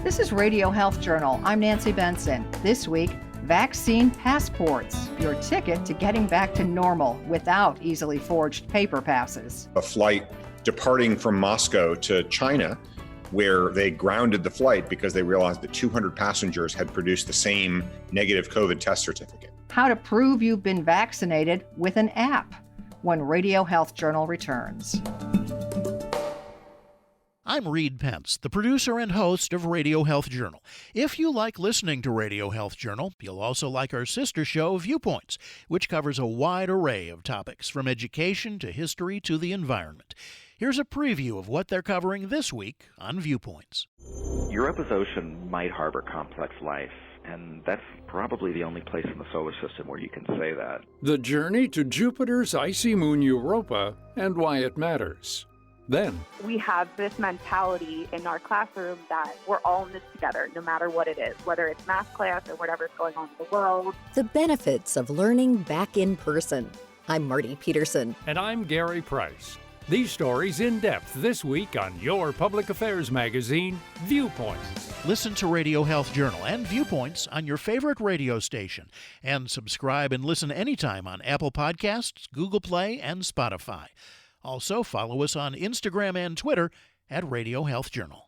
This is Radio Health Journal. I'm Nancy Benson. This week, vaccine passports, your ticket to getting back to normal without easily forged paper passes. A flight departing from Moscow to China, where they grounded the flight because they realized that 200 passengers had produced the same negative COVID test certificate. How to prove you've been vaccinated with an app when Radio Health Journal returns. I'm Reed Pence, the producer and host of Radio Health Journal. If you like listening to Radio Health Journal, you'll also like our sister show, Viewpoints, which covers a wide array of topics from education to history to the environment. Here's a preview of what they're covering this week on Viewpoints. Europa's ocean might harbor complex life, and that's probably the only place in the solar system where you can say that. The journey to Jupiter's icy moon Europa and why it matters. Then, we have this mentality in our classroom that we're all in this together, no matter what it is, whether it's math class or whatever's going on in the world. The benefits of learning back in person. I'm Marty Peterson. And I'm Gary Price. These stories in depth this week on your public affairs magazine, Viewpoints. Listen to Radio Health Journal and Viewpoints on your favorite radio station. And subscribe and listen anytime on Apple Podcasts, Google Play, and Spotify. Also, follow us on Instagram and Twitter at Radio Health Journal.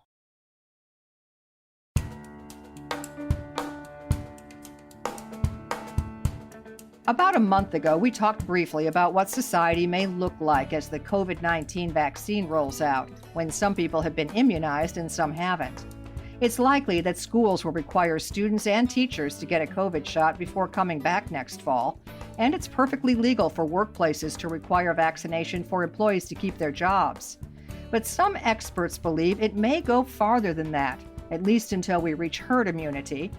About a month ago, we talked briefly about what society may look like as the COVID-19 vaccine rolls out, when some people have been immunized and some haven't. It's likely that schools will require students and teachers to get a COVID shot before coming back next fall, and it's perfectly legal for workplaces to require vaccination for employees to keep their jobs. But some experts believe it may go farther than that, at least until we reach herd immunity.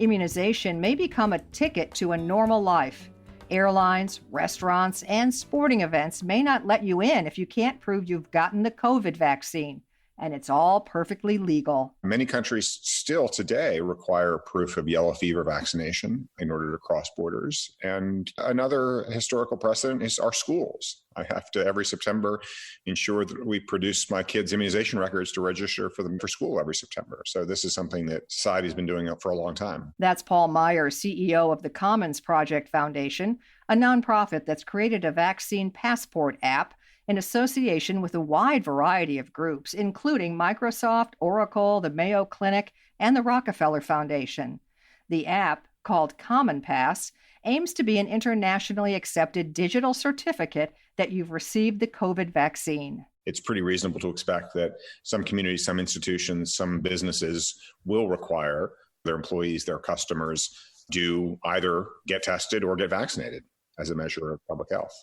Immunization may become a ticket to a normal life. Airlines, restaurants, and sporting events may not let you in if you can't prove you've gotten the COVID vaccine. And it's all perfectly legal. Many countries still today require proof of yellow fever vaccination in order to cross borders. And another historical precedent is our schools. I have to, every September, ensure that we produce my kids' immunization records to register for them for school every September. So this is something that society's been doing for a long time. That's Paul Meyer, CEO of the Commons Project Foundation, a nonprofit that's created a vaccine passport app in association with a wide variety of groups, including Microsoft, Oracle, the Mayo Clinic, and the Rockefeller Foundation. The app, called Common Pass, aims to be an internationally accepted digital certificate that you've received the COVID vaccine. It's pretty reasonable to expect that some communities, some institutions, some businesses will require their employees, their customers, do either get tested or get vaccinated as a measure of public health.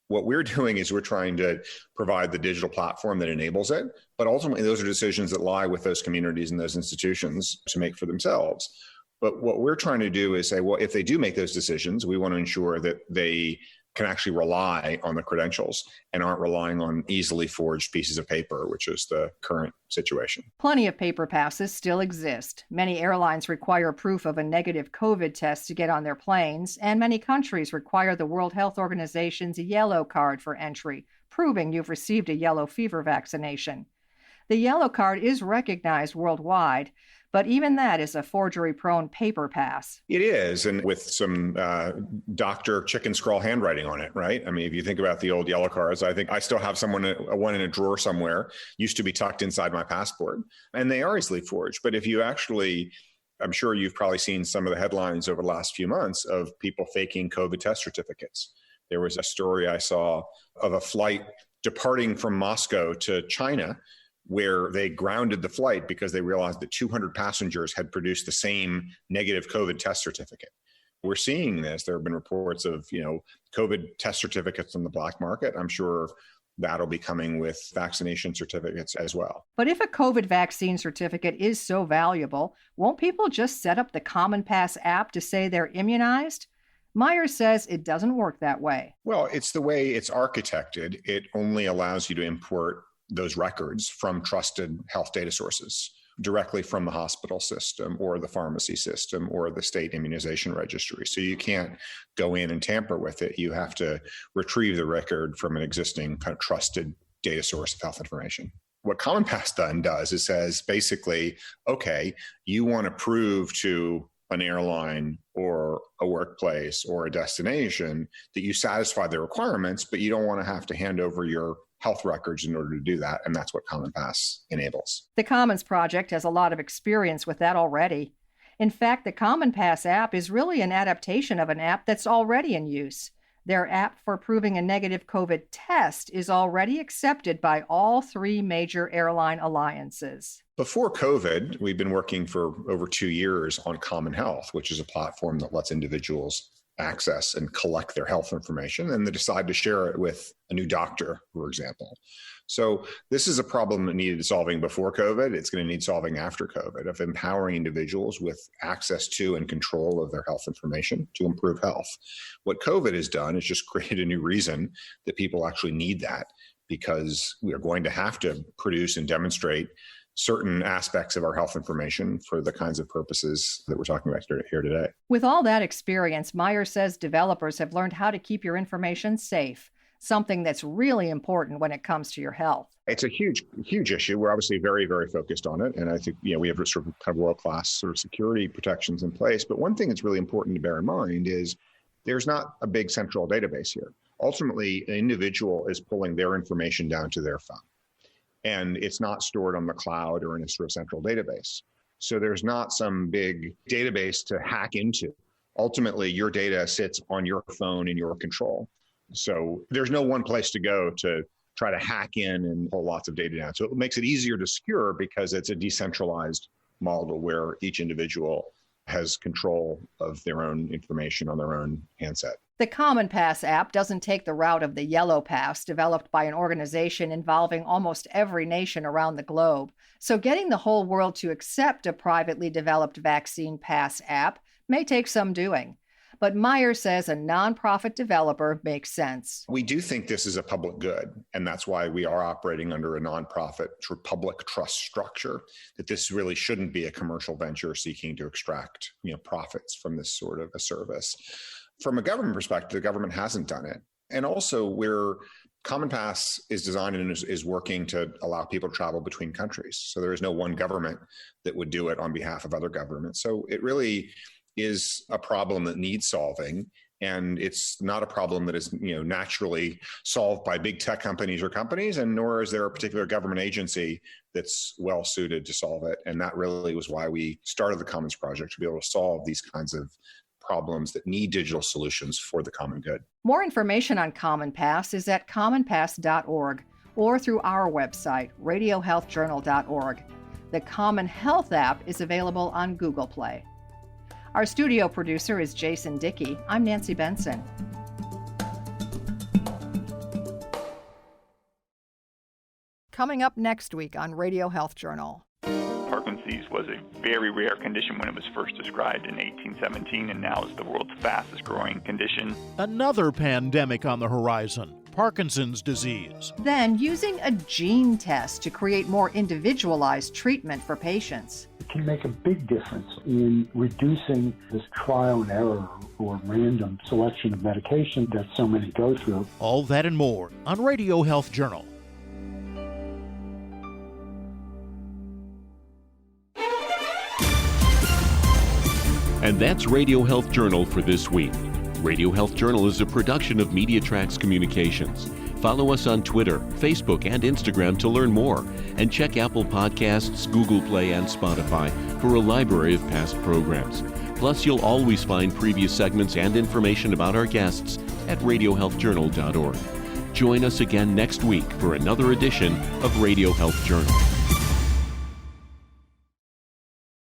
What we're doing is we're trying to provide the digital platform that enables it, but ultimately those are decisions that lie with those communities and those institutions to make for themselves. But what we're trying to do is say, well, if they do make those decisions, we want to ensure that they can actually rely on the credentials and aren't relying on easily forged pieces of paper, which is the current situation. Plenty of paper passes still exist. Many airlines require proof of a negative COVID test to get on their planes, and many countries require the World Health Organization's yellow card for entry, proving you've received a yellow fever vaccination. The yellow card is recognized worldwide, but even that is a forgery-prone paper pass. It is, and with some Dr. Chicken Scrawl handwriting on it, right? I mean, if you think about the old yellow cards, I think I still have one in a drawer somewhere, used to be tucked inside my passport, and they are easily forged. But if you actually, I'm sure you've probably seen some of the headlines over the last few months of people faking COVID test certificates. There was a story I saw of a flight departing from Moscow to China, where they grounded the flight because they realized that 200 passengers had produced the same negative COVID test certificate. We're seeing this. There have been reports of, COVID test certificates on the black market. I'm sure that'll be coming with vaccination certificates as well. But if a COVID vaccine certificate is so valuable, won't people just set up the Common Pass app to say they're immunized? Myers says it doesn't work that way. Well, it's the way it's architected. It only allows you to import those records from trusted health data sources directly from the hospital system or the pharmacy system or the state immunization registry. So you can't go in and tamper with it. You have to retrieve the record from an existing kind of trusted data source of health information. What CommonPass then does is says basically, okay, you want to prove to an airline or a workplace or a destination that you satisfy the requirements, but you don't want to have to hand over your health records in order to do that. And that's what CommonPass enables. The Commons Project has a lot of experience with that already. In fact, the CommonPass app is really an adaptation of an app that's already in use. Their app for proving a negative COVID test is already accepted by all 3 major airline alliances. Before COVID, we've been working for over 2 years on Common Health, which is a platform that lets individuals access and collect their health information, and they decide to share it with a new doctor, for example. So this is a problem that needed solving before COVID. It's going to need solving after COVID, of empowering individuals with access to and control of their health information to improve health. What COVID has done is just created a new reason that people actually need that, because we are going to have to produce and demonstrate certain aspects of our health information for the kinds of purposes that we're talking about here today. With all that experience, Myers says developers have learned how to keep your information safe, something that's really important when it comes to your health. It's a huge issue. We're obviously very, very focused on it. And I think, we have sort of kind of world-class sort of security protections in place. But one thing that's really important to bear in mind is there's not a big central database here. Ultimately, an individual is pulling their information down to their phone, and it's not stored on the cloud or in a sort of central database. So there's not some big database to hack into. Ultimately, your data sits on your phone in your control. So there's no one place to go to try to hack in and pull lots of data down. So it makes it easier to secure because it's a decentralized model where each individual has control of their own information on their own handset. The CommonPass app doesn't take the route of the Yellow Pass developed by an organization involving almost every nation around the globe. So getting the whole world to accept a privately developed vaccine pass app may take some doing. But Myers says a nonprofit developer makes sense. We do think this is a public good, and that's why we are operating under a nonprofit public trust structure, that this really shouldn't be a commercial venture seeking to extract profits from this sort of a service. From a government perspective, the government hasn't done it. And also CommonPass is designed and is working to allow people to travel between countries. So there is no one government that would do it on behalf of other governments. So it really is a problem that needs solving. And it's not a problem that is naturally solved by big tech companies, and nor is there a particular government agency that's well suited to solve it. And that really was why we started the Commons Project, to be able to solve these kinds of problems that need digital solutions for the common good. More information on CommonPass is at commonpass.org or through our website, radiohealthjournal.org. The Common Health app is available on Google Play. Our studio producer is Jason Dickey. I'm Nancy Benson. Coming up next week on Radio Health Journal. Parkinson's disease was a very rare condition when it was first described in 1817, and now is the world's fastest growing condition. Another pandemic on the horizon, Parkinson's disease. Then using a gene test to create more individualized treatment for patients. It can make a big difference in reducing this trial and error or random selection of medication that so many go through. All that and more on Radio Health Journal. And that's Radio Health Journal for this week. Radio Health Journal is a production of Mediatrax Communications. Follow us on Twitter, Facebook, and Instagram to learn more. And check Apple Podcasts, Google Play, and Spotify for a library of past programs. Plus, you'll always find previous segments and information about our guests at radiohealthjournal.org. Join us again next week for another edition of Radio Health Journal.